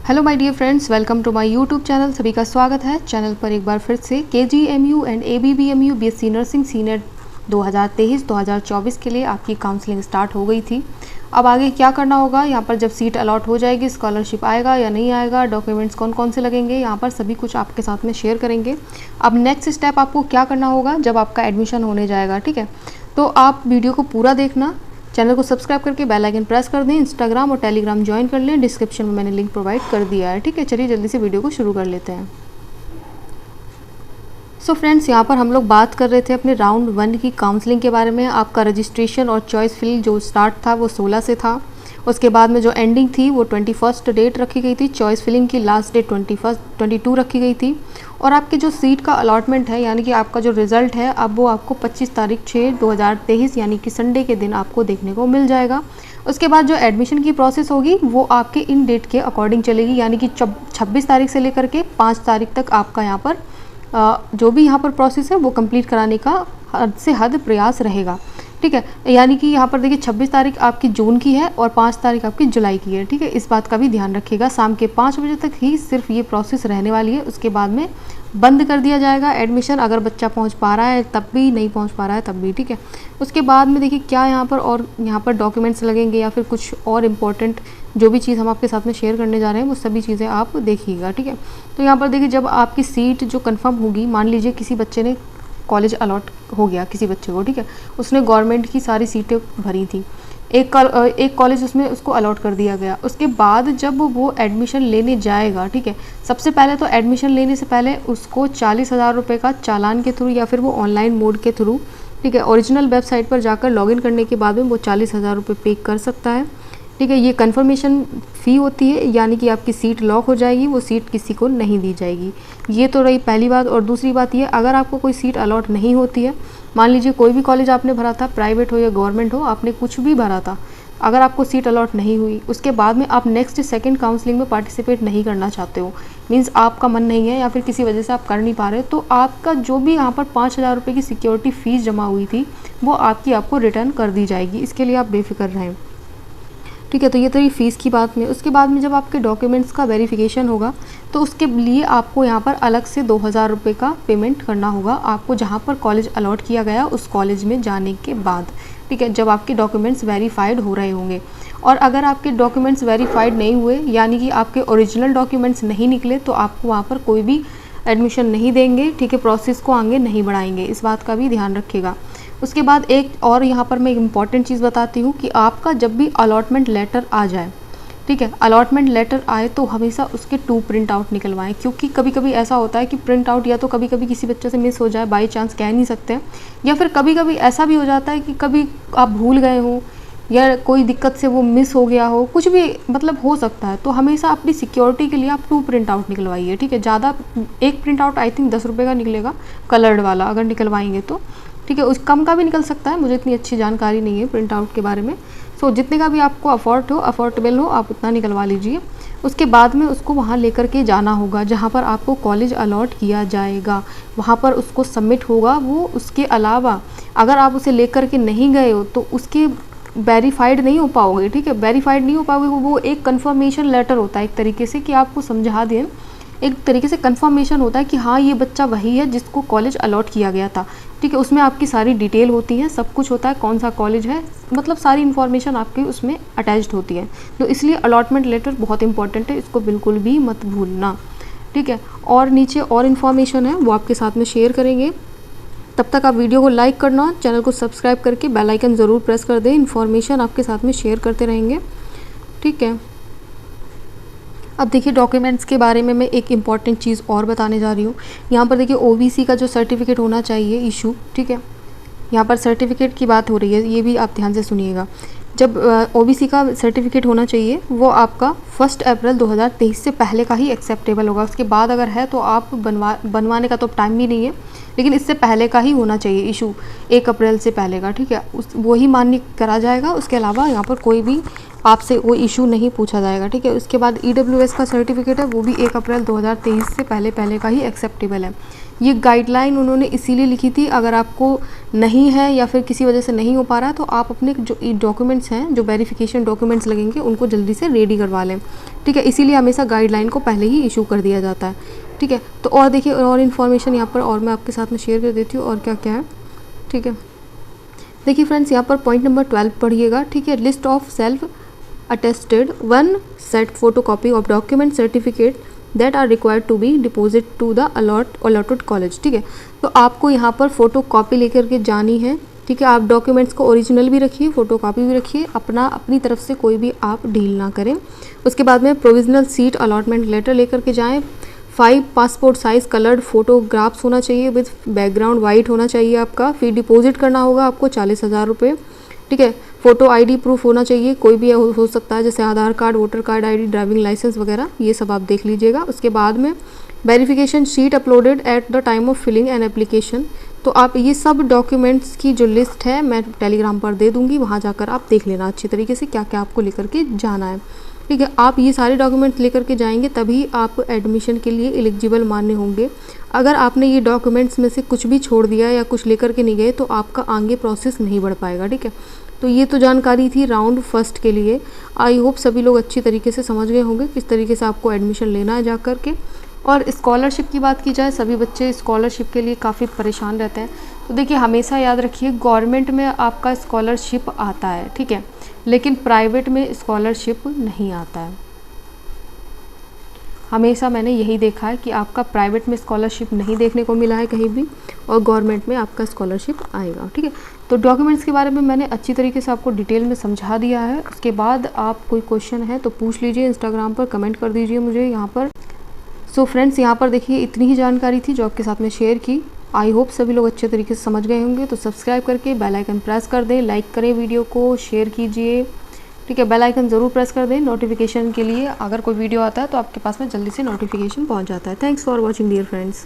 Hello my dear friends, welcome to my YouTube channel. सभी का स्वागत है चैनल पर एक बार फिर से। KGMU and ABBMU BSc nursing senior 2023-2024 के लिए आपकी काउंसलिंग स्टार्ट हो गई थी। अब आगे क्या करना होगा, यहाँ पर जब सीट अलॉट हो जाएगी, स्कॉलरशिप आएगा या नहीं आएगा, डॉक्यूमेंट्स कौन कौन से लगेंगे, यहाँ पर सभी कुछ आपके साथ में शेयर करेंगे। अब नेक्स्ट स्टेप आपको क्या करना होगा जब आपका एडमिशन होने जाएगा, ठीक है। तो आप वीडियो को पूरा देखना, चैनल को सब्सक्राइब करके बेल आइकन प्रेस कर दें, इंस्टाग्राम और टेलीग्राम ज्वाइन कर लें, डिस्क्रिप्शन में मैंने लिंक प्रोवाइड कर दिया है, ठीक है। चलिए जल्दी से वीडियो को शुरू कर लेते हैं। सो फ्रेंड्स, यहाँ पर हम लोग बात कर रहे थे अपने राउंड 1 की काउंसलिंग के बारे में। आपका रजिस्ट्रेशन और चॉइस फिल जो स्टार्ट था वो 16 से था। उसके बाद में जो एंडिंग थी वो 21 डेट रखी गई थी। चॉइस फिलिंग की लास्ट डेट 22 रखी गई थी। और आपके जो सीट का अलॉटमेंट है, यानी कि आपका जो रिज़ल्ट है, अब वो आपको 25 तारीख 6/2023 यानी कि संडे के दिन आपको देखने को मिल जाएगा। उसके बाद जो एडमिशन की प्रोसेस होगी वो आपके इन डेट के अकॉर्डिंग चलेगी, यानी कि 26 तारीख से लेकर के 5 तारीख तक आपका यहाँ पर जो भी यहाँ पर प्रोसेस है वो कंप्लीट कराने का हद से हद प्रयास रहेगा, ठीक है। यानी कि यहाँ पर देखिए 26 तारीख आपकी जून की है और 5 तारीख आपकी जुलाई की है, ठीक है। इस बात का भी ध्यान रखिएगा। शाम के 5 बजे तक ही सिर्फ ये प्रोसेस रहने वाली है। उसके बाद में बंद कर दिया जाएगा एडमिशन। अगर बच्चा पहुँच पा रहा है तब भी, नहीं पहुँच पा रहा है तब भी, ठीक है। उसके बाद में देखिए क्या यहाँ पर और यहाँ पर डॉक्यूमेंट्स लगेंगे या फिर कुछ और इम्पोर्टेंट जो भी चीज़ हम आपके साथ में शेयर करने जा रहे हैं वो सभी चीज़ें आप देखिएगा, ठीक है। तो यहाँ पर देखिए जब आपकी सीट जो कंफर्म होगी, मान लीजिए किसी बच्चे ने कॉलेज अलॉट हो गया किसी बच्चे को, ठीक है, उसने गवर्नमेंट की सारी सीटें भरी थी, एक कॉलेज उसमें उसको अलॉट कर दिया गया। उसके बाद जब वो एडमिशन लेने जाएगा, ठीक है, सबसे पहले तो एडमिशन लेने से पहले उसको 40,000 रुपये का चालान के थ्रू या फिर वो ऑनलाइन मोड के थ्रू, ठीक है, ओरिजिनल वेबसाइट पर जाकर लॉगिन करने के बाद में वो 40,000 रुपये पे कर सकता है, ठीक है। ये कंफर्मेशन फ़ी होती है, यानी कि आपकी सीट लॉक हो जाएगी, वो सीट किसी को नहीं दी जाएगी। ये तो रही पहली बात। और दूसरी बात ये, अगर आपको कोई सीट अलॉट नहीं होती है, मान लीजिए कोई भी कॉलेज आपने भरा था, प्राइवेट हो या गवर्नमेंट हो, आपने कुछ भी भरा था, अगर आपको सीट अलॉट नहीं हुई, उसके बाद में आप नेक्स्ट सेकंड काउंसलिंग में पार्टिसिपेट नहीं करना चाहते हो, मीन्स आपका मन नहीं है या फिर किसी वजह से आप कर नहीं पा रहे हो, तो आपका जो भी यहाँ पर 5,000 रुपये की सिक्योरिटी फ़ीस जमा हुई थी वो आपको रिटर्न कर दी जाएगी। इसके लिए आप बेफिक्र रहें, ठीक है। तो ये तो ये फ़ीस की बात में। उसके बाद में जब आपके डॉक्यूमेंट्स का वेरिफिकेशन होगा तो उसके लिए आपको यहाँ पर अलग से 2,000 रुपये का पेमेंट करना होगा आपको, जहाँ पर कॉलेज अलॉट किया गया उस कॉलेज में जाने के बाद, ठीक है, जब आपके डॉक्यूमेंट्स वेरीफाइड हो रहे होंगे। और अगर आपके डॉक्यूमेंट्स वेरीफाइड नहीं हुए, यानी कि आपके ओरिजिनल डॉक्यूमेंट्स नहीं निकले, तो आपको वहाँ पर कोई भी एडमिशन नहीं देंगे, ठीक है, प्रोसेस को आगे नहीं बढ़ाएंगे। इस बात का भी ध्यान रखिएगा। उसके बाद एक और यहाँ पर मैं एक इम्पॉर्टेंट चीज़ बताती हूँ कि आपका जब भी अलॉटमेंट लेटर आ जाए, ठीक है, अलॉटमेंट लेटर आए तो हमेशा उसके 2 प्रिंट आउट निकलवाएं, क्योंकि कभी कभी ऐसा होता है कि प्रिंट आउट या तो कभी कभी किसी बच्चे से मिस हो जाए, बाई चांस, कह नहीं सकते, या फिर कभी कभी ऐसा भी हो जाता है कि कभी आप भूल गए हो या कोई दिक्कत से वो मिस हो गया हो, कुछ भी मतलब हो सकता है। तो हमेशा अपनी सिक्योरिटी के लिए आप 2 प्रिंट आउट निकलवाइए, ठीक है। ज़्यादा, एक प्रिंट आउट आई थिंक 10 रुपये का निकलेगा, कलर्ड वाला अगर निकलवाएंगे तो, ठीक है। उस कम का भी निकल सकता है, मुझे इतनी अच्छी जानकारी नहीं है प्रिंट आउट के बारे में। सो जितने का भी आपको अफोर्डेबल हो आप उतना निकलवा लीजिए। उसके बाद में उसको वहाँ लेकर के जाना होगा जहाँ पर आपको कॉलेज अलॉट किया जाएगा, वहाँ पर उसको सबमिट होगा वो। उसके अलावा अगर आप उसे लेकर के नहीं गए हो तो उसके वेरीफाइड नहीं हो पाओगे, ठीक है, वेरीफाइड नहीं हो पाओगे। वो एक कंफर्मेशन लेटर होता है एक तरीके से, कि आपको समझा दें, एक तरीके से कंफर्मेशन होता है कि हाँ ये बच्चा वही है जिसको कॉलेज अलॉट किया गया था, ठीक है। उसमें आपकी सारी डिटेल होती है, सब कुछ होता है, कौन सा कॉलेज है, मतलब सारी इन्फॉर्मेशन आपकी उसमें अटैच्ड होती है। तो इसलिए अलॉटमेंट लेटर बहुत इंपॉर्टेंट है, इसको बिल्कुल भी मत भूलना, ठीक है। और नीचे और इन्फॉर्मेशन है वो आपके साथ में शेयर करेंगे। तब तक आप वीडियो को लाइक करना, चैनल को सब्सक्राइब करके बेल आइकन ज़रूर प्रेस कर दें। इन्फॉर्मेशन आपके साथ में शेयर करते रहेंगे, ठीक है। अब देखिए डॉक्यूमेंट्स के बारे में मैं एक इम्पॉर्टेंट चीज़ और बताने जा रही हूँ। यहाँ पर देखिए OBC का जो सर्टिफिकेट होना चाहिए इशू, ठीक है, यहाँ पर सर्टिफिकेट की बात हो रही है, ये भी आप ध्यान से सुनिएगा। जब OBC का सर्टिफिकेट होना चाहिए वो आपका 1 अप्रैल 2023 से पहले का ही एक्सेप्टेबल होगा। उसके बाद अगर है तो आप बनवाने का तो टाइम भी नहीं है, लेकिन इससे पहले का ही होना चाहिए इशू, 1 अप्रैल से पहले का, ठीक है, वही मान्य करा जाएगा। उसके अलावा यहाँ पर कोई भी आपसे वो इशू नहीं पूछा जाएगा, ठीक है। उसके बाद EWS का सर्टिफिकेट है वो भी 1 अप्रैल 2023 से पहले का ही एक्सेप्टेबल है। ये गाइडलाइन उन्होंने इसीलिए लिखी थी, अगर आपको नहीं है या फिर किसी वजह से नहीं हो पा रहा है तो आप अपने जो डॉक्यूमेंट्स हैं, जो वेरिफिकेशन डॉक्यूमेंट्स लगेंगे, उनको जल्दी से रेडी करवा लें, ठीक है, इसीलिए हमेशा गाइडलाइन को पहले ही इशू कर दिया जाता है। ठीक है, तो और देखिए और इन्फॉर्मेशन यहाँ पर और मैं आपके साथ में शेयर कर देती हूँ और क्या क्या है। ठीक है, देखिए फ्रेंड्स यहाँ पर पॉइंट नंबर 12 पढ़िएगा। ठीक है, list of self attested 1 set photocopy of document certificate that are required to be deposit to the allotted college. ठीक है, तो आपको यहाँ पर फ़ोटो कॉपी लेकर के जानी है। ठीक है, आप डॉक्यूमेंट्स को ओरिजिनल भी रखिए, फ़ोटो कॉपी भी रखिए, अपनी तरफ से कोई भी आप डील ना करें। उसके बाद में प्रोविजनल सीट अलॉटमेंट लेटर लेकर के जाएँ। 5 पासपोर्ट साइज़ कलर्ड फोटोग्राफ्स होना चाहिए विद बैकग्राउंड वाइट होना चाहिए आपका। फिर डिपॉजिट करना होगा आपको 40,000 रुपये। ठीक है, फ़ोटो आईडी प्रूफ होना चाहिए, कोई भी हो सकता है, जैसे Aadhaar card, voter card ID, driving licence वगैरह, ये सब आप देख लीजिएगा। उसके बाद में verification sheet uploaded at the time of filling an application. तो आप ये सब डॉक्यूमेंट्स की जो लिस्ट है मैं टेलीग्राम पर दे दूँगी, वहाँ जाकर आप देख लेना अच्छी तरीके से क्या क्या आपको लेकर के जाना है। ठीक है, आप ये सारे डॉक्यूमेंट्स लेकर के जाएंगे तभी आप एडमिशन के लिए एलिजिबल मान्य होंगे। अगर आपने ये डॉक्यूमेंट्स में से कुछ भी छोड़ दिया या कुछ लेकर के नहीं गए तो आपका आगे प्रोसेस नहीं बढ़ पाएगा। ठीक है, तो ये तो जानकारी थी राउंड फर्स्ट के लिए। आई होप सभी लोग अच्छी तरीके से समझ गए होंगे किस तरीके से आपको एडमिशन लेना है जा कर के। और स्कॉलरशिप की बात की जाए, सभी बच्चे स्कॉलरशिप के लिए काफ़ी परेशान रहते हैं। तो देखिए हमेशा याद रखिए, गवर्नमेंट में आपका स्कॉलरशिप आता है, ठीक है, लेकिन प्राइवेट में स्कॉलरशिप नहीं आता है। हमेशा मैंने यही देखा है कि आपका प्राइवेट में स्कॉलरशिप नहीं देखने को मिला है कहीं भी, और गवर्नमेंट में आपका स्कॉलरशिप आएगा। ठीक है, तो डॉक्यूमेंट्स के बारे में मैंने अच्छी तरीके से आपको डिटेल में समझा दिया है। उसके बाद आप कोई क्वेश्चन है तो पूछ लीजिए, इंस्टाग्राम पर कमेंट कर दीजिए मुझे यहाँ पर। सो फ्रेंड्स, यहाँ पर देखिए इतनी ही जानकारी थी जो आपके साथ में शेयर की। आई होप सभी लोग अच्छे तरीके से समझ गए होंगे। तो सब्सक्राइब करके बेल आइकन प्रेस कर दें, लाइक करें वीडियो को, शेयर कीजिए। ठीक है, बेल आइकन ज़रूर प्रेस कर दें नोटिफिकेशन के लिए। अगर कोई वीडियो आता है तो आपके पास में जल्दी से नोटिफिकेशन पहुंच जाता है। Thanks for watching dear friends.